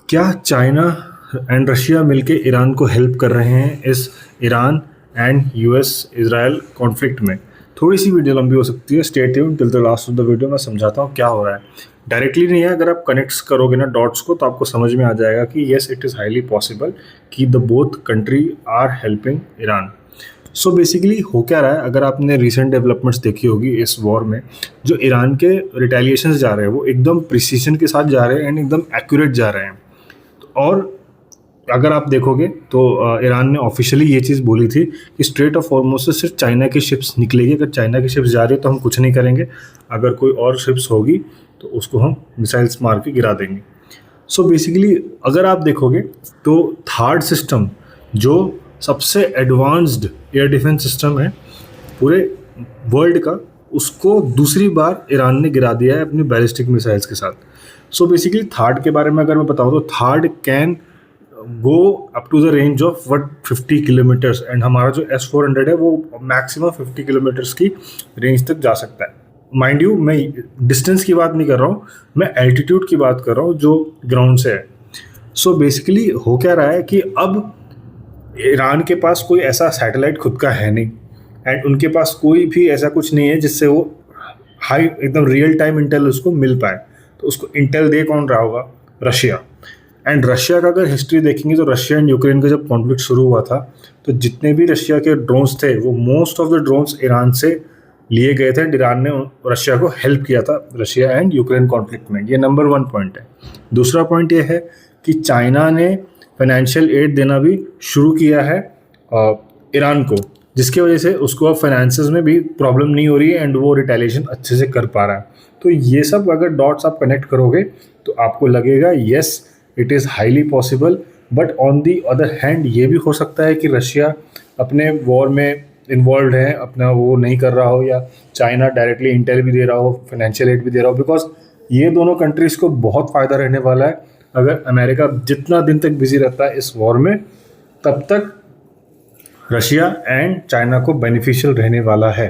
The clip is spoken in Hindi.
क्या चाइना एंड रशिया मिलके ईरान को हेल्प कर रहे हैं इस Iran and US Israel conflict में? थोड़ी सी वीडियो लंबी हो सकती है, stay tuned till the last of the video. मैं समझाता हूँ क्या हो रहा है। डायरेक्टली नहीं है, अगर आप कनेक्ट करोगे ना डॉट्स को तो आपको समझ में आ जाएगा कि yes it is highly possible कि the both country are helping Iran. So basically हो क्या रहा है, अगर आपने रिसेंट डेवलपमेंट्स देखी होगी इस वॉर में, जो ईरान के रिटेलिएशंस जा रहे हैं वो एकदम प्रिसीजन के साथ जा रहे हैं एंड एकदम एक्यूरेट जा रहे हैं। और अगर आप देखोगे तो ईरान ने ऑफिशियली ये चीज़ बोली थी कि स्ट्रेट ऑफ हॉर्मुज़ से सिर्फ चाइना की शिप्स निकलेगी। अगर चाइना की शिप्स जा रही है तो हम कुछ नहीं करेंगे, अगर कोई और शिप्स होगी तो उसको हम मिसाइल्स मार के गिरा देंगे। सो बेसिकली अगर आप देखोगे तो थार्ड सिस्टम जो सबसे एडवांस्ड एयर डिफेंस सिस्टम है पूरे वर्ल्ड का, उसको दूसरी बार ईरान ने गिरा दिया है अपनी बैलिस्टिक मिसाइल्स के साथ। सो बेसिकली थार्ड के बारे में अगर मैं बताऊँ तो THAAD can go up to the range of 50 kilometres and हमारा जो S-400 है वो मैक्सिमम 50 किलोमीटर्स की रेंज तक जा सकता है। माइंड यू, मैं डिस्टेंस की बात नहीं कर रहा हूँ, मैं एल्टीट्यूड की बात कर रहा हूँ जो ग्राउंड से है। सो बेसिकली हो क्या रहा है कि अब ईरान के पास कोई ऐसा सैटेलाइट खुद का है नहीं एंड उनके पास कोई भी ऐसा कुछ नहीं है जिससे वो हाई एकदम रियल टाइम इंटेल उसको मिल पाए। तो उसको इंटेल दे कौन रहा होगा? रशिया। एंड रशिया का अगर हिस्ट्री देखेंगे तो रशिया एंड यूक्रेन का जब कॉन्फ्लिक्ट शुरू हुआ था तो जितने भी रशिया के ड्रोन्स थे वो most of the drones Iran से लिए गए थे एंड ईरान ने रशिया को हेल्प किया था रशिया एंड यूक्रेन कॉन्फ्लिक्ट में। ये नंबर 1 पॉइंट है। दूसरा पॉइंट ये है कि चाइना ने फाइनेंशियल एड देना भी शुरू किया है ईरान को, जिसकी वजह से उसको अब फाइनेंसेस में भी प्रॉब्लम नहीं हो रही है एंड वो रिटेलिएशन अच्छे से कर पा रहा है। तो ये सब अगर डॉट्स आप कनेक्ट करोगे तो आपको लगेगा yes it is highly possible. But on the other hand ये भी हो सकता है कि रशिया अपने वॉर में इन्वॉल्व है, अपना वो नहीं कर रहा हो, या चाइना डायरेक्टली इंटेल भी दे रहा हो, फाइनेंशियल एड भी दे रहा हो। बिकॉज ये दोनों कंट्रीज़ को बहुत फ़ायदा रहने वाला है अगर अमेरिका जितना दिन तक बिजी रहता है इस वॉर में, तब तक रशिया एंड चाइना को बेनिफिशियल रहने वाला है।